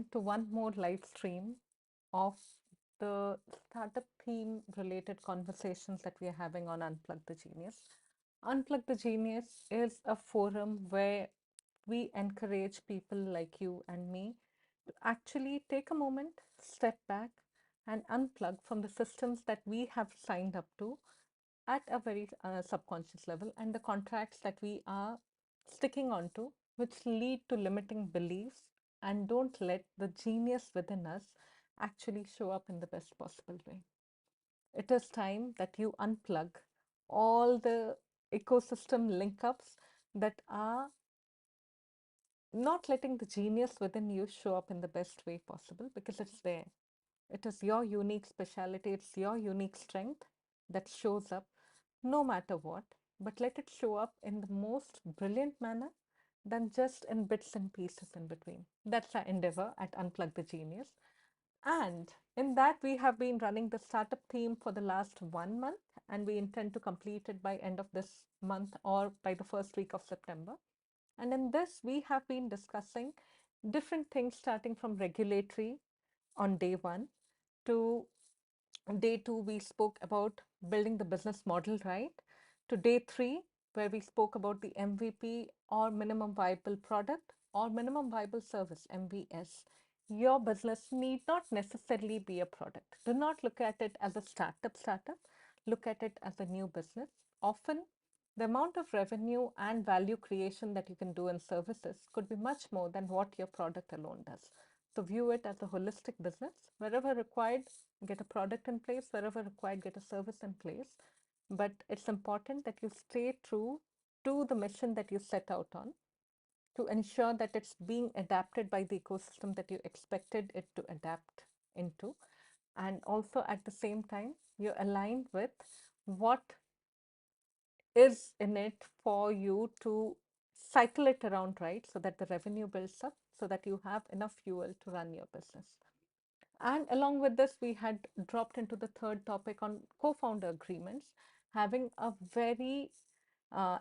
again to one more live stream of the startup theme related conversations that we are having on Unplug the Genius. Unplug the Genius is a forum where we encourage people like you and me to actually take a moment, step back, and unplug from the systems that we have signed up to at a very subconscious level and the contracts that we are sticking on to, which lead to limiting beliefs and don't let the genius within us actually show up in the best possible way. It is time that you unplug all the ecosystem link ups that are not letting the genius within you show up in the best way possible because it's there. It is your unique specialty, it's your unique strength that shows up no matter what, but let it show up in the most brilliant manner than just in bits and pieces in between. That's our endeavor at Unplug the Genius. And in that, we have been running the startup theme for the last 1 month, and we intend to complete it by end of this month or by the first week of September. And in this, we have been discussing different things starting from regulatory on day one to day two, we spoke about building the business model right. To day three, where we spoke about the MVP or minimum viable product or minimum viable service, MVS. Your business need not necessarily be a product. Do not look at it as a startup. Look at it as a new business. Often, the amount of revenue and value creation that you can do in services could be much more than what your product alone does. So view it as a holistic business. Wherever required, get a product in place. Wherever required, get a service in place. But it's important that you stay true to the mission that you set out on to ensure that it's being adapted by the ecosystem that you expected it to adapt into. And also at the same time, you're aligned with what is in it for you to cycle it around right so that the revenue builds up so that you have enough fuel to run your business. And along with this, we had dropped into the third topic on co-founder agreements. Having a very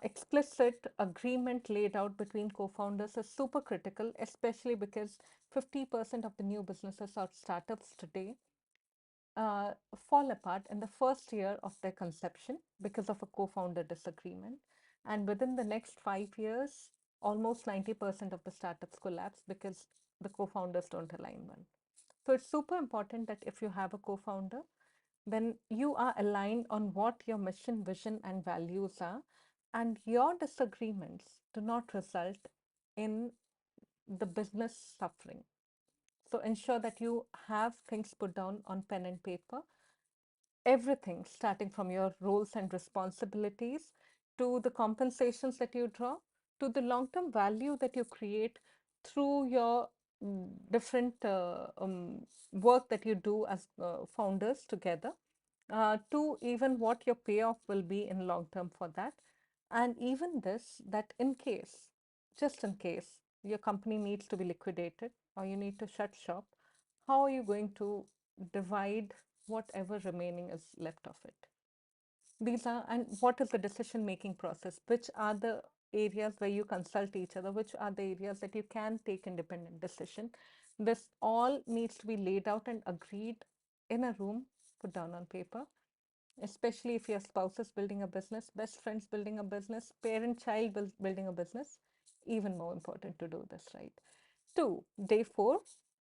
explicit agreement laid out between co-founders is super critical, especially because 50% of the new businesses or startups today uh, fall apart in the first year of their conception because of a co-founder disagreement. And within the next 5 years, almost 90% of the startups collapse because the co-founders don't align well. So it's super important that if you have a co-founder, then you are aligned on what your mission, vision, and values are, and your disagreements do not result in the business suffering. So ensure that you have things put down on pen and paper, everything starting from your roles and responsibilities to the compensations that you draw to the long-term value that you create through your different work that you do as founders together to even what your payoff will be in long term for that. And even this, that in case, just in case, your company needs to be liquidated or you need to shut shop, how are you going to divide whatever remaining is left of it? These are, and what is the decision making process? Which are the areas where you consult each other? Which are the areas that you can take independent decision? This all needs to be laid out and agreed in a room, put down on paper, especially if your spouse is building a business, best friends building a business, parent child building a business, even more important to do this right. Two, day four,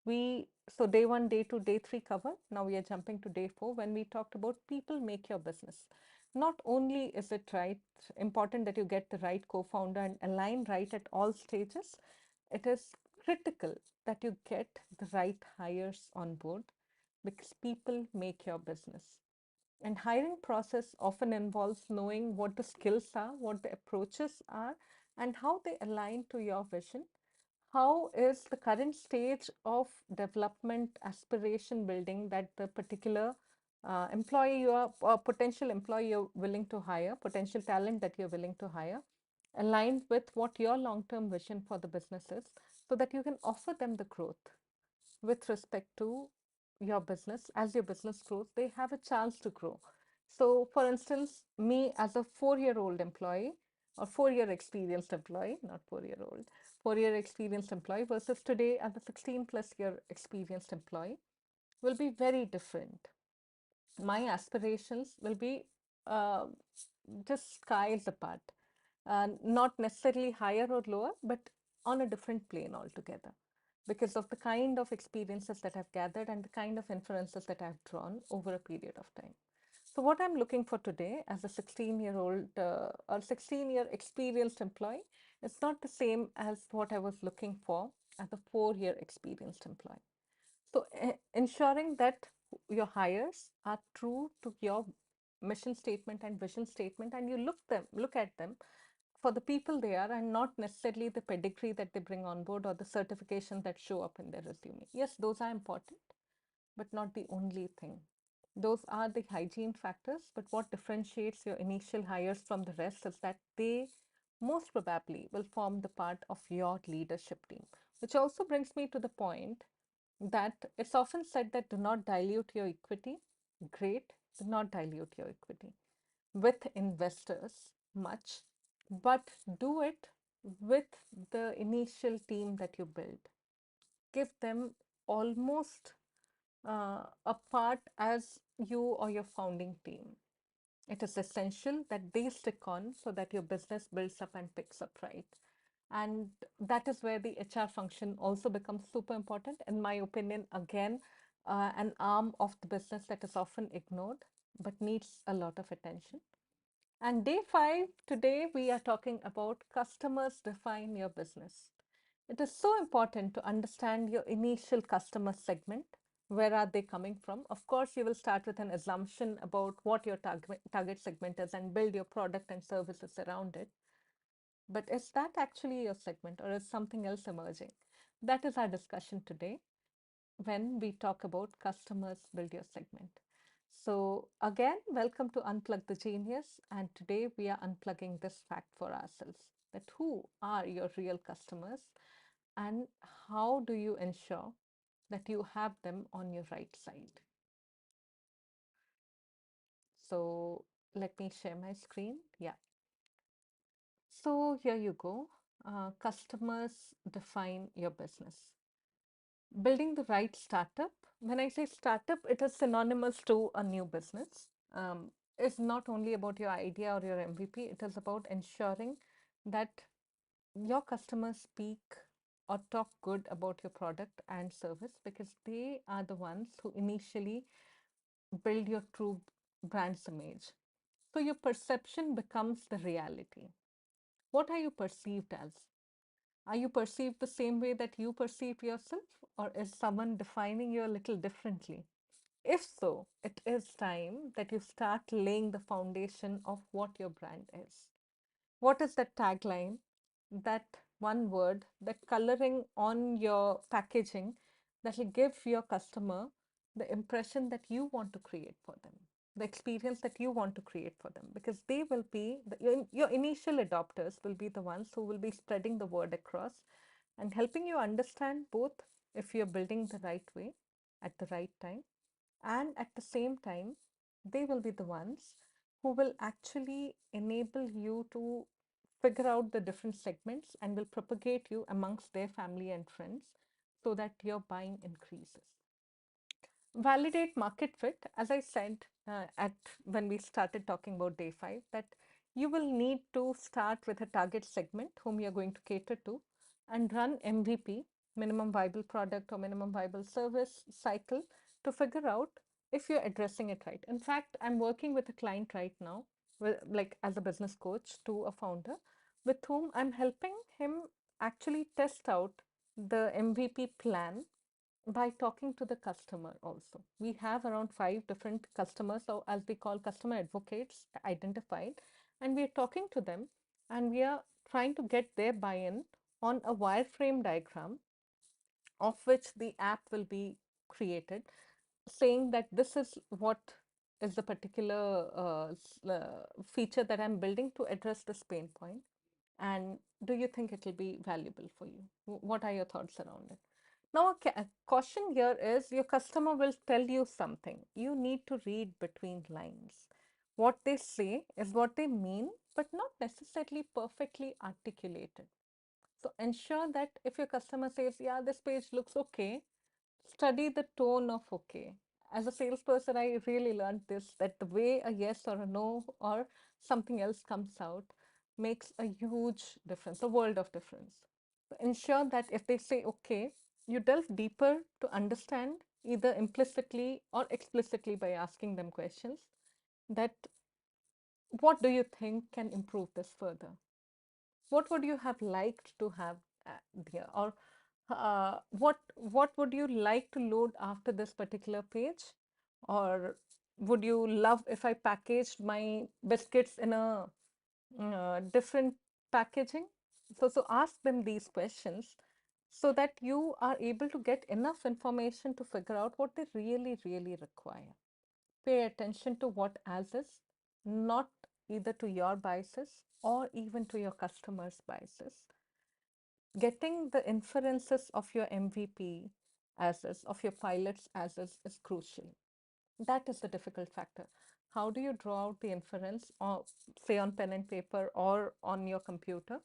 so day one, day two, day three cover. Now we are jumping to day four when we talked about people make your business. Not only is it right, important that you get the right co-founder and align right at all stages, it is critical that you get the right hires on board because people make your business. And hiring process often involves knowing what the skills are, what the approaches are, and how they align to your vision. How is the current stage of development aspiration building that the particular employee you are, or potential employee you're willing to hire, potential talent that you're willing to hire, aligned with what your long-term vision for the business is, so that you can offer them the growth with respect to your business. As your business grows, they have a chance to grow. So for instance, me as a 4-year-old employee or 4-year experienced employee, not 4-year-old, 4-year experienced employee versus today as a 16 plus year experienced employee will be very different. My aspirations will be uh, just skies apart, not necessarily higher or lower, but on a different plane altogether because of the kind of experiences that I've gathered and the kind of inferences that I've drawn over a period of time. So, what I'm looking for today as a 16-year-old or 16-year experienced employee is not the same as what I was looking for as a 4-year experienced employee. So, ensuring that your hires are true to your mission statement and vision statement, and you look at them for the people they are, and not necessarily the pedigree that they bring on board or the certifications that show up in their resume. Yes, those are important, but not the only thing. Those are the hygiene factors, but what differentiates your initial hires from the rest is that they most probably will form the part of your leadership team. Which also brings me to the point that it's often said that do not dilute your equity. Great, do not dilute your equity with investors much, but do it with the initial team that you build. Give them almost a part as you or your founding team. It is essential that they stick on so that your business builds up and picks up right. And that is where the HR function also becomes super important. In my opinion, again, an arm of the business that is often ignored but needs a lot of attention. And day five, today we are talking about customers define your business. It is so important to understand your initial customer segment. Where are they coming from? Of course, you will start with an assumption about what your target segment is and build your product and services around it. But is that actually your segment or is something else emerging? That is our discussion today when we talk about customers build your segment. So, again, welcome to Unplug the Genius. And today we are unplugging this fact for ourselves that who are your real customers and how do you ensure that you have them on your right side. So, let me share my screen. Yeah. So, here you go. Customers define your business. Building the right startup. When I say startup, it is synonymous to a new business. It's not only about your idea or your MVP, it is about ensuring that your customers speak or talk good about your product and service because they are the ones who initially build your true brand's image. So your perception becomes the reality. What are you perceived as? Are you perceived the same way that you perceive yourself, or is someone defining you a little differently? If so, it is time that you start laying the foundation of what your brand is. What is that tagline, that one word, that coloring on your packaging that will give your customer the impression that you want to create for them, the experience that you want to create for them? Because they will be, your initial adopters will be the ones who will be spreading the word across and helping you understand both if you're building the right way at the right time, and at the same time, they will be the ones who will actually enable you to figure out the different segments and will propagate you amongst their family and friends so that your buying increases. Validate market fit. As I said at when we started talking about day five, that you will need to start with a target segment whom you're going to cater to and run MVP, minimum viable product or minimum viable service cycle, to figure out if you're addressing it right. In fact, I'm working with a client right now, like as a business coach to a founder, with whom I'm helping him actually test out the MVP plan by talking to the customer also. We have around 5 different customers, or as we call customer advocates, identified, and we are talking to them and we are trying to get their buy-in on a wireframe diagram of which the app will be created, saying that this is what is the particular feature that I'm building to address this pain point. And do you think it will be valuable for you? What are your thoughts around it? Now, a caution here is your customer will tell you something. You need to read between lines. What they say is what they mean, but not necessarily perfectly articulated. So ensure that if your customer says, yeah, this page looks okay, study the tone of okay. As a salesperson, I really learned this, that the way a yes or a no or something else comes out makes a huge difference, a world of difference. So ensure that if they say okay, you delve deeper to understand either implicitly or explicitly by asking them questions that what do you think can improve this further? What would you have liked to have there? Or what would you like to load after this particular page? Or would you love if I packaged my biscuits in a different packaging? So ask them these questions so that you are able to get enough information to figure out what they really, really require. Pay attention to what as is, not either to your biases or even to your customers' biases. Getting the inferences of your MVP as is, of your pilots as is crucial. That is the difficult factor. How do you draw out the inference, or say on pen and paper or on your computer,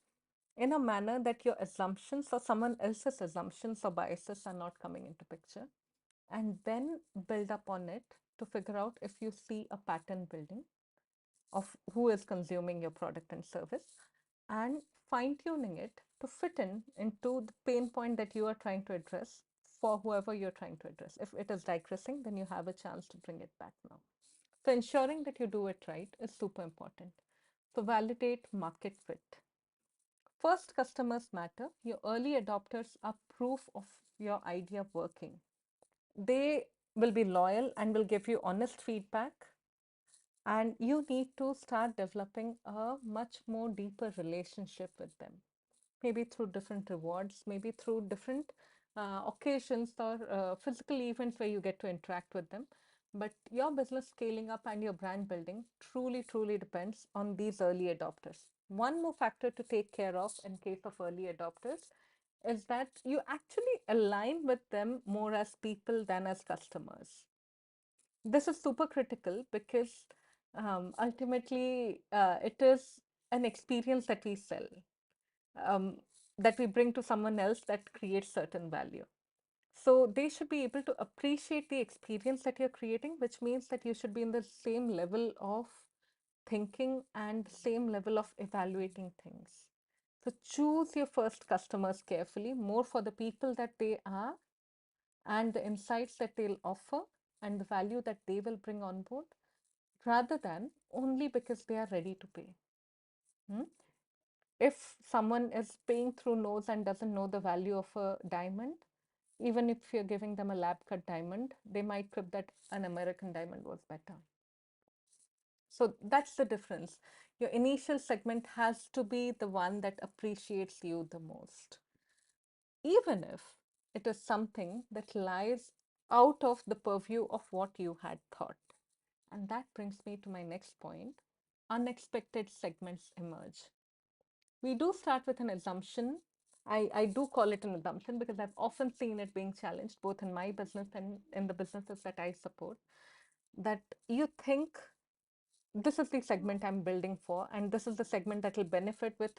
in a manner that your assumptions or someone else's assumptions or biases are not coming into picture, and then build up on it to figure out if you see a pattern building of who is consuming your product and service, and fine tuning it to fit in into the pain point that you are trying to address for whoever you're trying to address. If it is digressing, then you have a chance to bring it back now. So ensuring that you do it right is super important. So validate market fit. First, customers matter. Your early adopters are proof of your idea working. They will be loyal and will give you honest feedback, and you need to start developing a much more deeper relationship with them, maybe through different rewards, maybe through different occasions or physical events where you get to interact with them. But your business scaling up and your brand building truly, truly depends on these early adopters. One more factor to take care of in case of early adopters is that you actually align with them more as people than as customers. This is super critical because ultimately it is an experience that we sell, um, that we bring to someone else that creates certain value. So they should be able to appreciate the experience that you're creating, which means that you should be in the same level of thinking and same level of evaluating things. So choose your first customers carefully, more for the people that they are and the insights that they'll offer and the value that they will bring on board, rather than only because they are ready to pay. Hmm? If someone is paying through nose and doesn't know the value of a diamond, even if you're giving them a lab cut diamond, they might crib that an American diamond was better. So that's the difference. Your initial segment has to be the one that appreciates you the most, even if it is something that lies out of the purview of what you had thought. And that brings me to my next point. Unexpected segments emerge. We do start with an assumption. I do call it an assumption because I've often seen it being challenged both in my business and in the businesses that I support. That you think this is the segment I'm building for, and this is the segment that will benefit with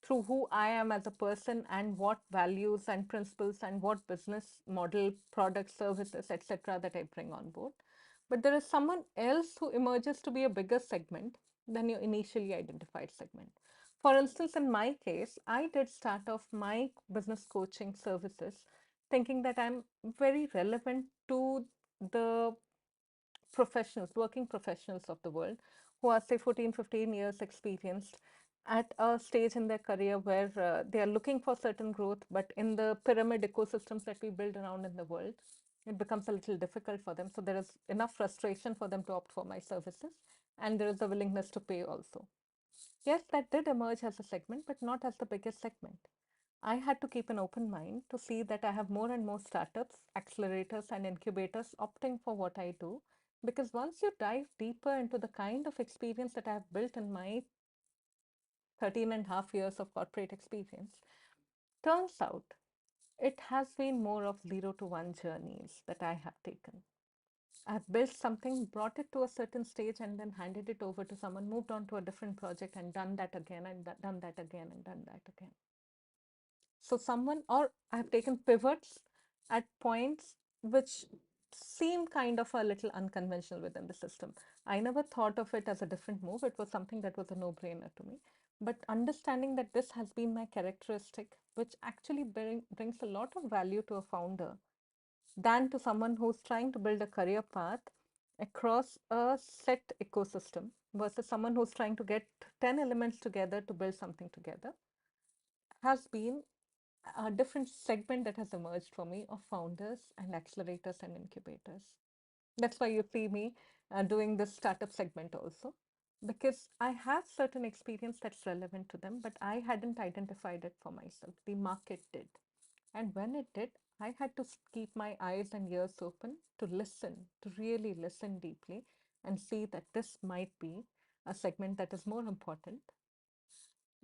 through who I am as a person and what values and principles and what business model, products, services, etc. that I bring on board. But there is someone else who emerges to be a bigger segment than your initially identified segment. For instance, in my case, I did start off my business coaching services thinking that I'm very relevant to the professionals, working professionals of the world who are, say, 14, 15 years experienced at a stage in their career where they are looking for certain growth, but in the pyramid ecosystems that we build around in the world, it becomes a little difficult for them. So there is enough frustration for them to opt for my services, and there is a willingness to pay also. Yes, that did emerge as a segment, but not as the biggest segment. I had to keep an open mind to see that I have more and more startups, accelerators, and incubators opting for what I do. Because once you dive deeper into the kind of experience that I have built in my 13 and a half years of corporate experience, turns out it has been more of 0 to 1 journeys that I have taken. I've built something, brought it to a certain stage, and then handed it over to someone, moved on to a different project, and done that again, and done that again, and done that again. So someone, or I've taken pivots at points which seem kind of a little unconventional within the system. I never thought of it as a different move. It was something that was a no-brainer to me. But understanding that this has been my characteristic, which actually brings a lot of value to a founder than to someone who's trying to build a career path across a set ecosystem versus someone who's trying to get 10 elements together to build something together, has been a different segment that has emerged for me of founders and accelerators and incubators. That's why you see me doing this startup segment also, because I have certain experience that's relevant to them, but I hadn't identified it for myself. The market did. And when it did, I had to keep my eyes and ears open to listen, to really listen deeply and see that this might be a segment that is more important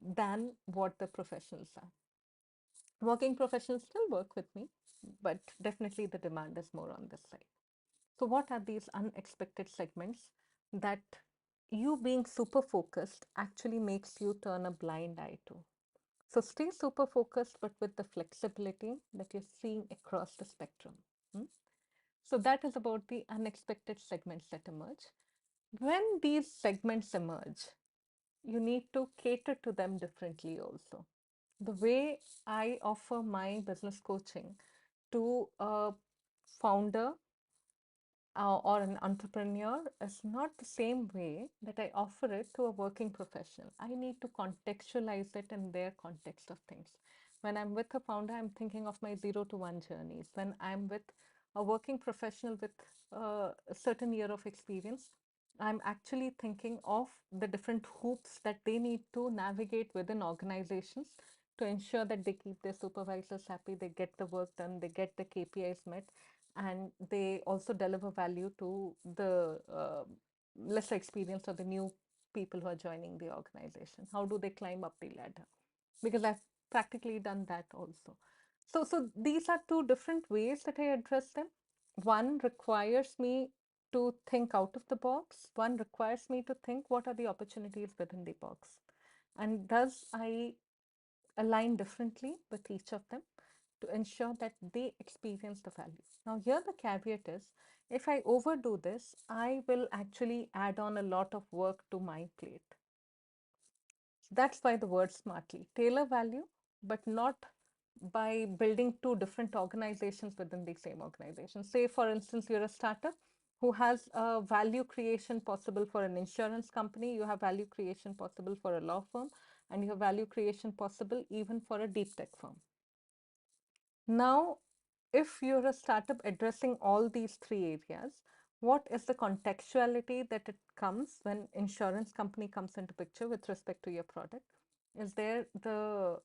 than what the professionals are. Working professionals still work with me, but definitely the demand is more on this side. So, what are these unexpected segments that you being super focused actually makes you turn a blind eye to? So, stay super focused, but with the flexibility that you're seeing across the spectrum. Hmm? So, that is about the unexpected segments that emerge. When these segments emerge, you need to cater to them differently also. The way I offer my business coaching to a founder or an entrepreneur is not the same way that I offer it to a working professional. I need to contextualize it in their context of things. When I'm with a founder, I'm thinking of my 0 to 1 journeys. When I'm with a working professional with a certain year of experience, I'm actually thinking of the different hoops that they need to navigate within organizations to ensure that they keep their supervisors happy, they get the work done, they get the KPIs met, and they also deliver value to the lesser experience or the new people who are joining the organization. How do they climb up the ladder? Because I've practically done that also. So these are two different ways that I address them. One requires me to think out of the box. One requires me to think what are the opportunities within the box. And thus I align differently with each of them to ensure that they experience the value. Now, here the caveat is if I overdo this, I will actually add on a lot of work to my plate. That's why the word smartly tailor value, but not by building two different organizations within the same organization. Say, for instance, you're a startup who has a value creation possible for an insurance company, you have value creation possible for a law firm, and you have value creation possible even for a deep tech firm. Now, if you're a startup addressing all these three areas, what is the contextuality that it comes when insurance company comes into picture with respect to your product? Is there the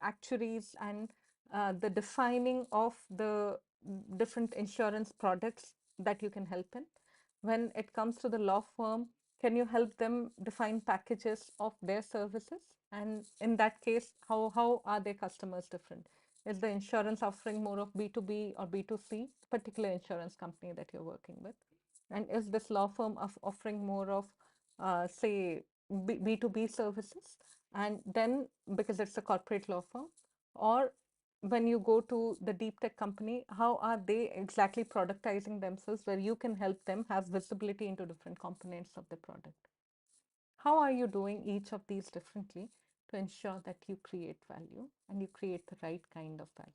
actuaries and the defining of the different insurance products that you can help in? When it comes to the law firm, can you help them define packages of their services? And in that case, how are their customers different? Is the insurance offering more of B2B or B2C, particular insurance company that you're working with? And is this law firm offering more of, say, B2B services? And then, because it's a corporate law firm, or when you go to the deep tech company, how are they exactly productizing themselves where you can help them have visibility into different components of the product? How are you doing each of these differently to ensure that you create value and you create the right kind of value?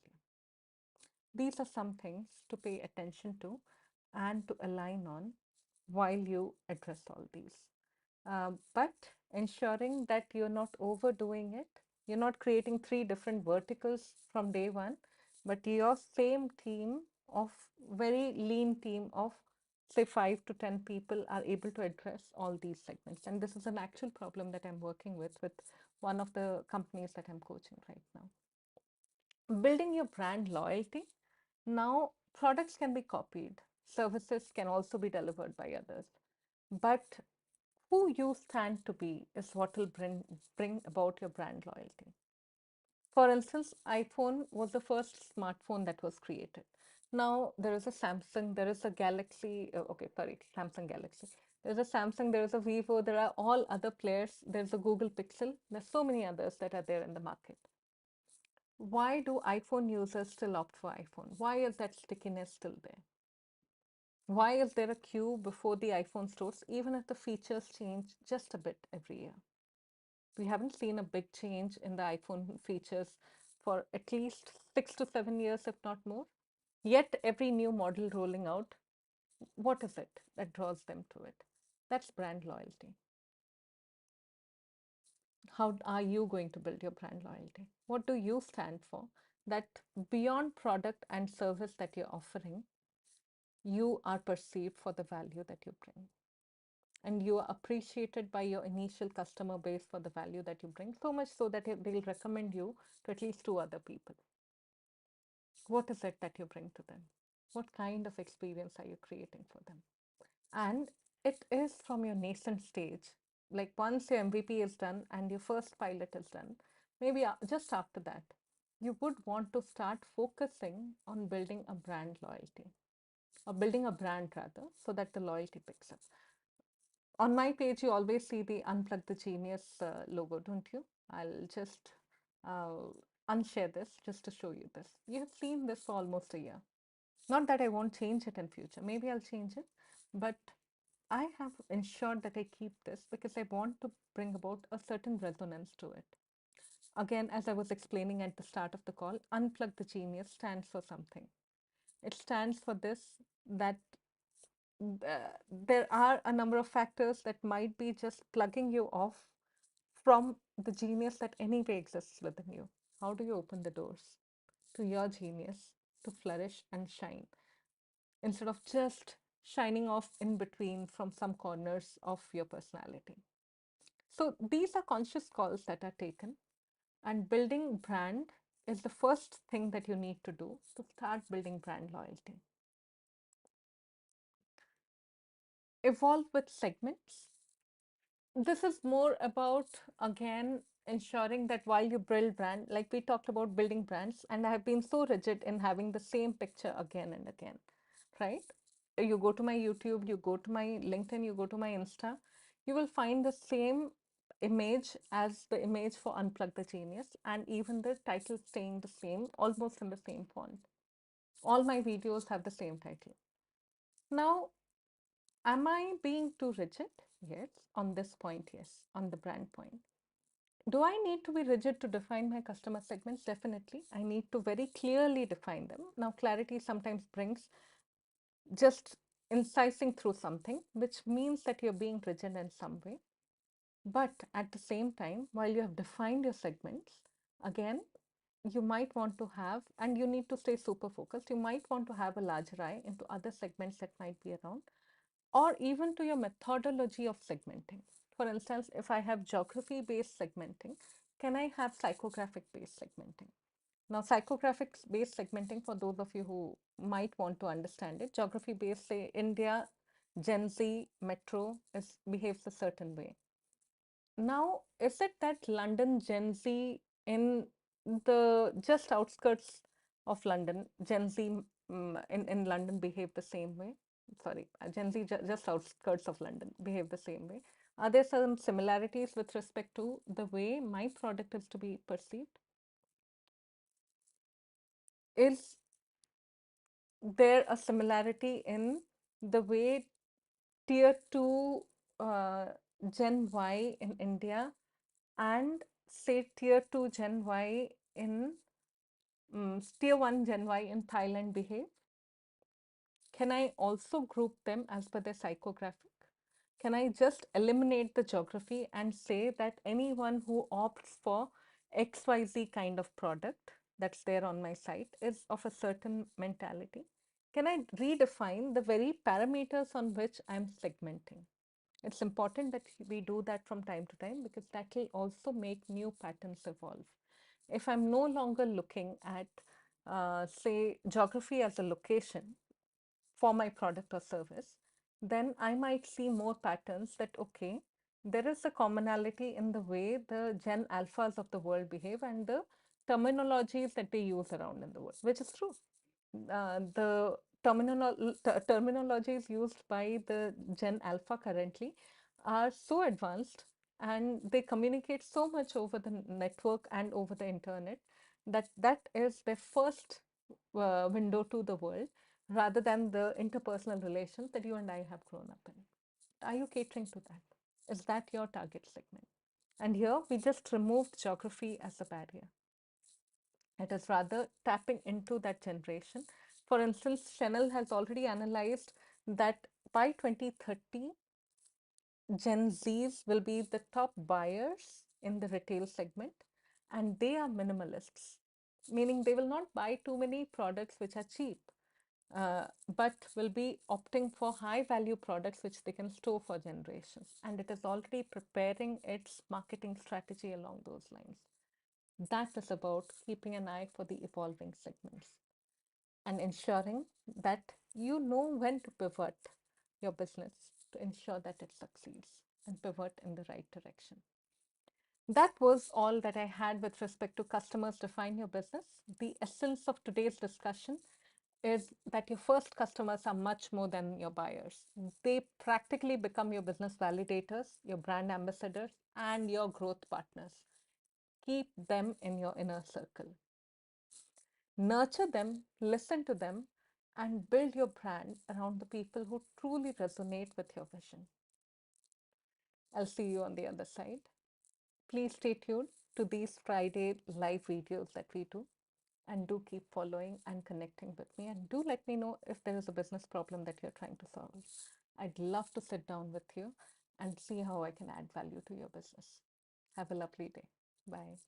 These are some things to pay attention to and to align on while you address all these. But ensuring that you're not overdoing it, you're not creating three different verticals from day one, but your same team of very lean team of say 5 to 10 people are able to address all these segments. And this is an actual problem that I'm working with one of the companies that I'm coaching right now. Building your brand loyalty. Now, products can be copied, services can also be delivered by others. But who you stand to be is what will bring about your brand loyalty. For instance, iPhone was the first smartphone that was created. Now there is a Samsung, there is a Galaxy, okay, sorry, Samsung Galaxy. There's a Samsung, there is a Vivo, there are all other players. There's a Google Pixel. There's so many others that are there in the market. Why do iPhone users still opt for iPhone? Why is that stickiness still there? Why is there a queue before the iPhone stores, even if the features change just a bit every year? We haven't seen a big change in the iPhone features for at least 6 to 7 years, if not more. Yet, every new model rolling out, what is it that draws them to it? That's brand loyalty. How are you going to build your brand loyalty? What do you stand for? That beyond product and service that you're offering, you are perceived for the value that you bring. And you are appreciated by your initial customer base for the value that you bring, so much so that they'll recommend you to at least two other people. What is it that you bring to them? What kind of experience are you creating for them? And it is from your nascent stage. Like once your MVP is done and your first pilot is done, maybe just after that, you would want to start focusing on building a brand loyalty or building a brand rather, so that the loyalty picks up. On my page, you always see the Unplug the Genius logo, don't you? I'll just uh, unshare this just to show you this. You have seen this for almost a year. Not that I won't change it in future. Maybe I'll change it, but I have ensured that I keep this because I want to bring about a certain resonance to it. Again, as I was explaining at the start of the call, Unplug the Genius stands for something. It stands for this that there are a number of factors that might be just plugging you off from the genius that anyway exists within you. How do you open the doors to your genius to flourish and shine instead of just shining off in between from some corners of your personality? So these are conscious calls that are taken, and building brand is the first thing that you need to do to start building brand loyalty. Evolve with segments. This is more about, again, ensuring that while you build brand, like we talked about building brands, and I have been so rigid in having the same picture again and again, right? You go to my YouTube, you go to my LinkedIn, you go to my Insta, you will find the same image as the image for Unplug the Genius, and even the title staying the same, almost in the same font. All my videos have the same title. Now, am I being too rigid? Yes. On this point, yes. On the brand point. Do I need to be rigid to define my customer segments? Definitely. I need to very clearly define them. Now, clarity sometimes brings just incising through something, which means that you're being rigid in some way. But at the same time, while you have defined your segments, again, you might want to have, and you need to stay super focused, you might want to have a larger eye into other segments that might be around, or even to your methodology of segmenting. For instance, if I have geography-based segmenting, can I have psychographic-based segmenting? Now, psychographic-based segmenting, for those of you who might want to understand it, geography-based, say India, Gen Z, Metro behaves a certain way. Now, is it that London Gen Z in the just outskirts of London, Gen Z in London behave the same way? Sorry, Gen Z just outskirts of London behave the same way. Are there some similarities with respect to the way my product is to be perceived? Is there a similarity in the way tier 2 uh, Gen Y in India and say tier 2 Gen Y in tier 1 Gen Y in Thailand behave? Can I also group them as per their psychographic? Can I just eliminate the geography and say that anyone who opts for XYZ kind of product that's there on my site is of a certain mentality? Can I redefine the very parameters on which I'm segmenting? It's important that we do that from time to time because that will also make new patterns evolve. If I'm no longer looking at, say, geography as a location for my product or service, then I might see more patterns that, okay, there is a commonality in the way the Gen Alphas of the world behave and the terminologies that they use around in the world, which is true. The terminologies used by the Gen Alpha currently are so advanced and they communicate so much over the network and over the internet That is their first window to the world, rather than the interpersonal relations that you and I have grown up in. Are you catering to that? Is that your target segment? And here we just removed geography as a barrier. It is rather tapping into that generation. For instance, Chanel has already analyzed that by 2030, Gen Zs will be the top buyers in the retail segment, and they are minimalists, meaning they will not buy too many products which are cheap, but will be opting for high value products which they can store for generations. And it is already preparing its marketing strategy along those lines. That is about keeping an eye for the evolving segments and ensuring that you know when to pivot your business to ensure that it succeeds and pivot in the right direction. That was all that I had with respect to customers define your business. The essence of today's discussion is that your first customers are much more than your buyers. They practically become your business validators, your brand ambassadors, and your growth partners. Keep them in your inner circle. Nurture them, listen to them, and build your brand around the people who truly resonate with your vision. I'll see you on the other side. Please stay tuned to these Friday live videos that we do, and do keep following and connecting with me. And do let me know if there is a business problem that you're trying to solve. I'd love to sit down with you and see how I can add value to your business. Have a lovely day. Bye.